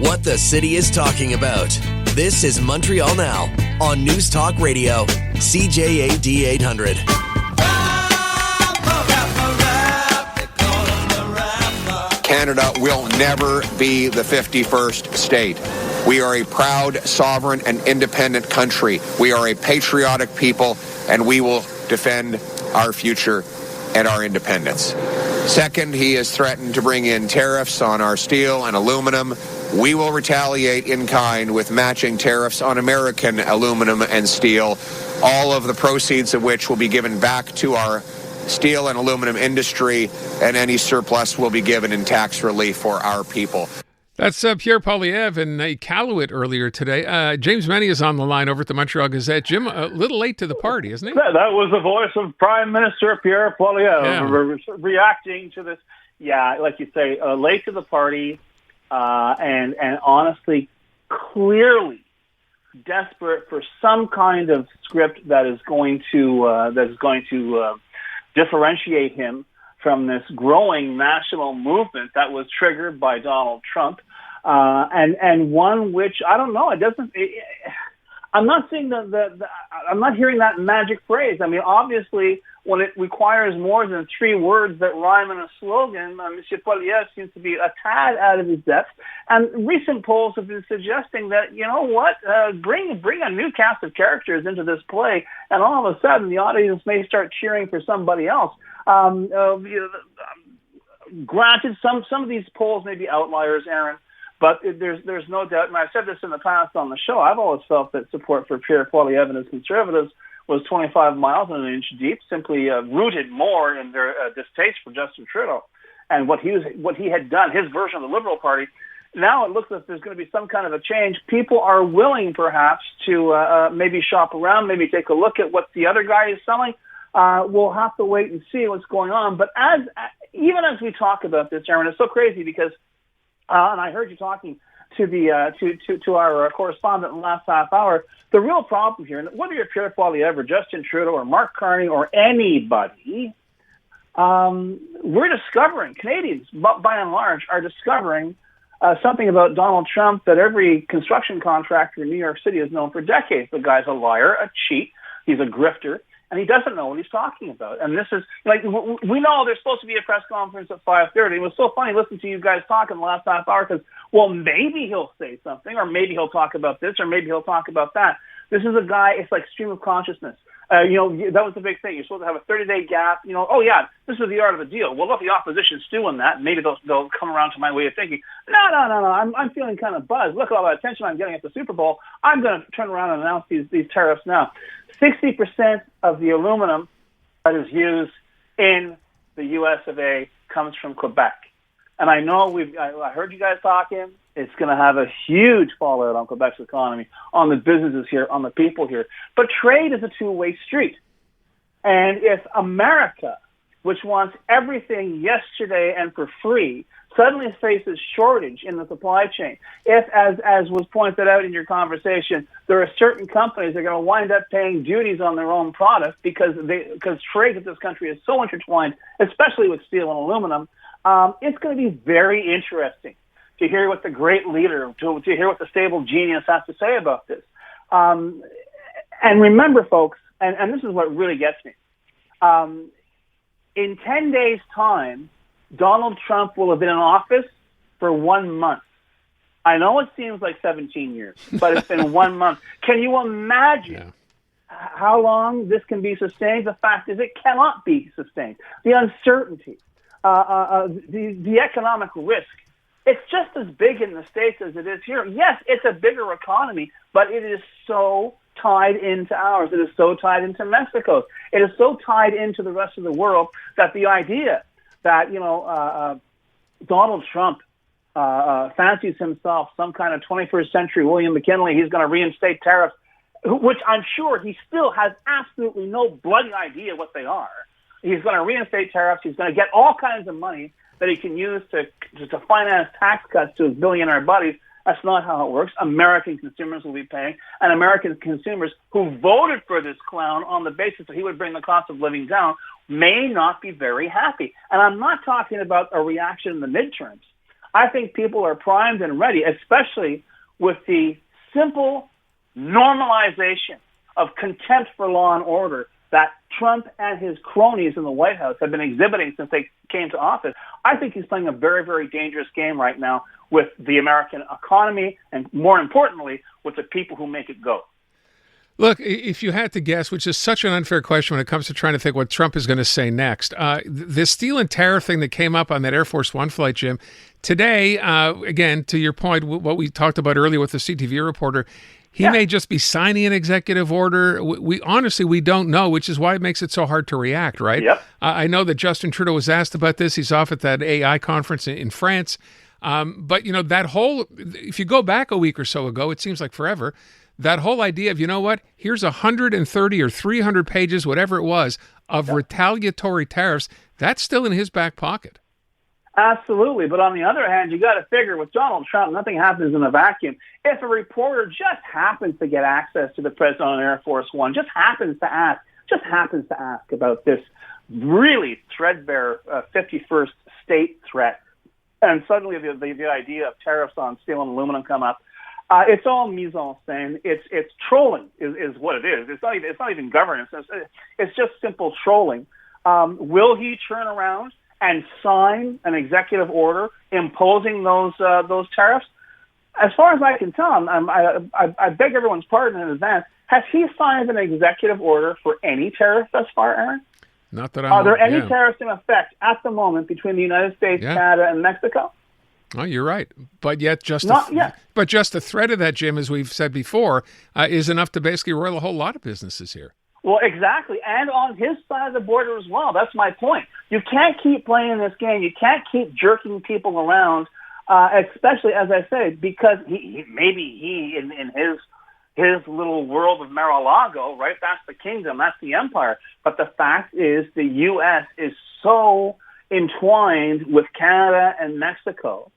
what the city is talking about. This is Montreal Now on News Talk Radio, CJAD 800. Canada will never be the 51st state. We are a proud, sovereign, and independent country. We are a patriotic people, and we will defend our future and our independence. Second, he has threatened to bring in tariffs on our steel and aluminum. We will retaliate in kind with matching tariffs on American aluminum and steel, all of the proceeds of which will be given back to our steel and aluminum industry, and any surplus will be given in tax relief for our people. That's Pierre Poilievre in Iqaluit earlier today. James Mennie is on the line over at the Montreal Gazette. Jim, a little late to the party, isn't he? That was the voice of Prime Minister Pierre Poilievre reacting to this. Yeah, like you say, late to the party, and honestly, clearly desperate for some kind of script that is going to differentiate him from this growing national movement that was triggered by Donald Trump, and one which I don't know. I'm not seeing I'm not hearing that magic phrase. I mean, obviously, when it requires more than 3 words that rhyme in a slogan, Monsieur Poilievre seems to be a tad out of his depth. And recent polls have been suggesting that, you know what, bring a new cast of characters into this play, and all of a sudden the audience may start cheering for somebody else. Granted, some of these polls may be outliers, Aaron, but there's no doubt, and I've said this in the past on the show, I've always felt that support for Pierre Poilievre and his Conservatives was 25 miles and an inch deep, simply rooted more in their distaste for Justin Trudeau and what he had done, his version of the Liberal Party. Now it looks like there's going to be some kind of a change. People are willing, perhaps, to maybe shop around, maybe take a look at what the other guy is selling. We'll have to wait and see what's going on. But even as we talk about this, Aaron, it's so crazy because, and I heard you talking to to our correspondent in the last half hour, the real problem here, and whether you're Pierre Poilievre, Justin Trudeau, or Mark Carney, or anybody, we're discovering, Canadians, by and large, are discovering something about Donald Trump that every construction contractor in New York City has known for decades. The guy's a liar, a cheat, he's a grifter, and he doesn't know what he's talking about. And this is, like, we know there's supposed to be a press conference at 5:30. It was so funny listening to you guys talk in the last half hour because, well, maybe he'll say something, or maybe he'll talk about this, or maybe he'll talk about that. This is a guy, it's like stream of consciousness. That was the big thing. You're supposed to have a 30-day gap. Oh, yeah, this is the art of the deal. Well, let the opposition stew on that. Maybe they'll come around to my way of thinking. No. I'm feeling kind of buzzed. Look at all that attention I'm getting at the Super Bowl. I'm going to turn around and announce these tariffs now. 60% of the aluminum that is used in the U.S. of A. comes from Quebec. And I know I heard you guys talking. It's going to have a huge fallout on Quebec's economy, on the businesses here, on the people here. But trade is a two-way street. And if America, which wants everything yesterday and for free, suddenly faces shortage in the supply chain, if, as was pointed out in your conversation, there are certain companies that are going to wind up paying duties on their own product because trade with this country is so intertwined, especially with steel and aluminum, it's going to be very interesting to hear what the great leader, to hear what the stable genius has to say about this. And remember, folks, and this is what really gets me, in 10 days' time, Donald Trump will have been in office for 1 month. I know it seems like 17 years, but it's been 1 month. Can you imagine how long this can be sustained? The fact is it cannot be sustained. The uncertainty, the economic risk, it's just as big in the States as it is here. Yes, it's a bigger economy, but it is so tied into ours. It is so tied into Mexico's. It is so tied into the rest of the world that the idea that, Donald Trump fancies himself some kind of 21st century William McKinley, he's going to reinstate tariffs, which I'm sure he still has absolutely no bloody idea what they are. He's going to reinstate tariffs. He's going to get all kinds of money that he can use to finance tax cuts to his billionaire buddies. That's not how it works. American consumers will be paying, and American consumers who voted for this clown on the basis that he would bring the cost of living down may not be very happy. And I'm not talking about a reaction in the midterms. I think people are primed and ready, especially with the simple normalization of contempt for law and order that Trump and his cronies in the White House have been exhibiting since they came to office. I think he's playing a very, very dangerous game right now with the American economy and, more importantly, with the people who make it go. Look, if you had to guess, which is such an unfair question when it comes to trying to think what Trump is going to say next, this steel and tariff thing that came up on that Air Force One flight, Jim, today, again, to your point, what we talked about earlier with the CTV reporter, he may just be signing an executive order. We honestly, we don't know, which is why it makes it so hard to react, right? Yep. I know that Justin Trudeau was asked about this. He's off at that AI conference in France. But, that whole, if you go back a week or so ago, it seems like forever, that whole idea of, here's 130 or 300 pages, whatever it was, of retaliatory tariffs, that's still in his back pocket. Absolutely. But on the other hand, you got to figure with Donald Trump, nothing happens in a vacuum. If a reporter just happens to get access to the president on Air Force One, just happens to ask about this really threadbare 51st state threat, and suddenly the idea of tariffs on steel and aluminum come up, it's all mise en scène. It's trolling is what it is. It's not even governance. It's just simple trolling. Will he turn around and sign an executive order imposing those tariffs? As far as I can tell, I beg everyone's pardon in advance. Has he signed an executive order for any tariff thus far, Aaron? Not that Are there any tariffs in effect at the moment between the United States, Canada, and Mexico? Oh, you're right. But yet, just the threat of that, Jim, as we've said before, is enough to basically roil a whole lot of businesses here. Well, exactly. And on his side of the border as well. That's my point. You can't keep playing this game. You can't keep jerking people around, especially, as I say, because he in his little world of Mar-a-Lago, right? That's the kingdom. That's the empire. But the fact is the U.S. is so entwined with Canada and Mexico,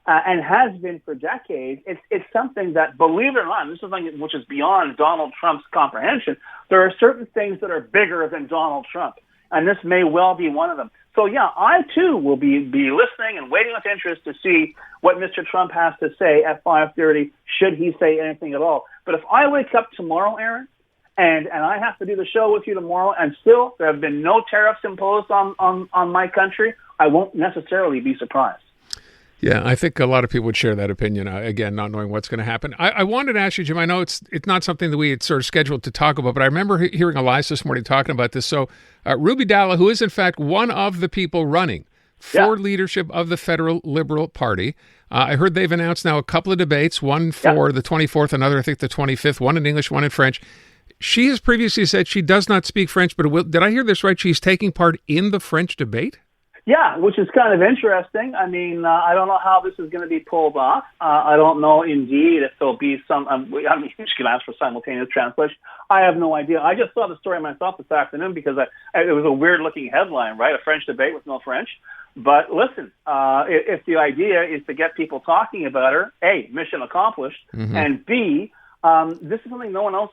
and has been for decades. It's something that, believe it or not, this is something which is beyond Donald Trump's comprehension. There are certain things that are bigger than Donald Trump, and this may well be one of them. So, I too will be listening and waiting with interest to see what Mr. Trump has to say at 5:30, should he say anything at all. But if I wake up tomorrow, Aaron, and I have to do the show with you tomorrow, and still there have been no tariffs imposed on my country, I won't necessarily be surprised. Yeah, I think a lot of people would share that opinion, again, not knowing what's going to happen. I wanted to ask you, Jim, I know it's not something that we had sort of scheduled to talk about, but I remember hearing Elias this morning talking about this. So Ruby Dalla, who is in fact one of the people running for leadership of the Federal Liberal Party, I heard they've announced now a couple of debates, one for the 24th, another I think the 25th, one in English, one in French. She has previously said she does not speak French, but did I hear this right? She's taking part in the French debate? Yeah, which is kind of interesting. I mean, I don't know how this is going to be pulled off. I don't know, indeed, if there'll be some. You can ask for simultaneous translation. I have no idea. I just saw the story myself this afternoon because it was a weird-looking headline, right? A French debate with no French. But listen, if the idea is to get people talking about her, A, mission accomplished, and B, this is something no one else,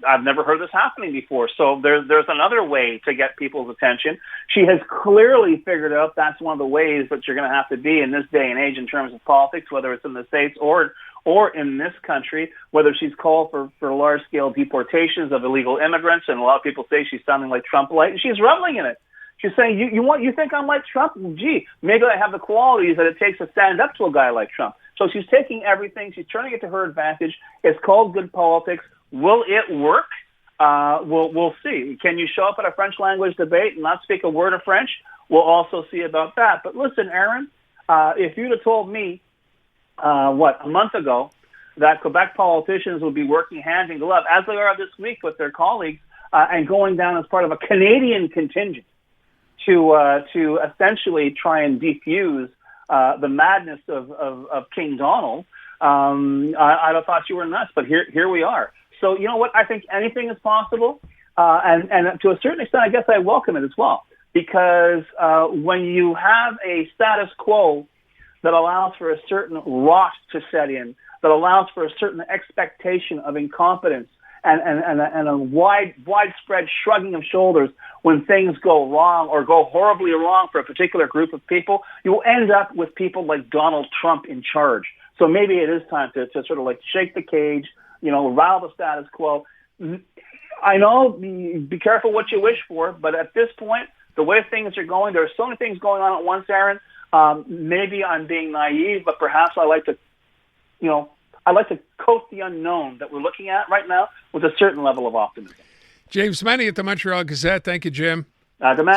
I've never heard this happening before. So there's another way to get people's attention. She has clearly figured out that's one of the ways that you're going to have to be in this day and age in terms of politics, whether it's in the States or in this country, whether she's called for large-scale deportations of illegal immigrants, and a lot of people say she's sounding like Trump-lite, and she's reveling in it. She's saying, you think I'm like Trump? Well, gee, maybe I have the qualities that it takes to stand up to a guy like Trump. So she's taking everything. She's turning it to her advantage. It's called good politics. Will it work? We'll see. Can you show up at a French language debate and not speak a word of French? We'll also see about that. But listen, Aaron, if you'd have told me, a month ago, that Quebec politicians would be working hand in glove, as they are this week with their colleagues, and going down as part of a Canadian contingent to essentially try and defuse the madness of King Donald, I'd have thought you were nuts, but here we are. So you know what? I think anything is possible, and to a certain extent, I guess I welcome it as well, because when you have a status quo that allows for a certain rot to set in, that allows for a certain expectation of incompetence and a widespread shrugging of shoulders when things go wrong or go horribly wrong for a particular group of people, you will end up with people like Donald Trump in charge. So maybe it is time to sort of like shake the cage, rile the status quo. I know, be careful what you wish for, but at this point, the way things are going, there are so many things going on at once, Aaron. Maybe I'm being naive, but perhaps I like to coat the unknown that we're looking at right now with a certain level of optimism. James Mennie at the Montreal Gazette. Thank you, Jim. Good man.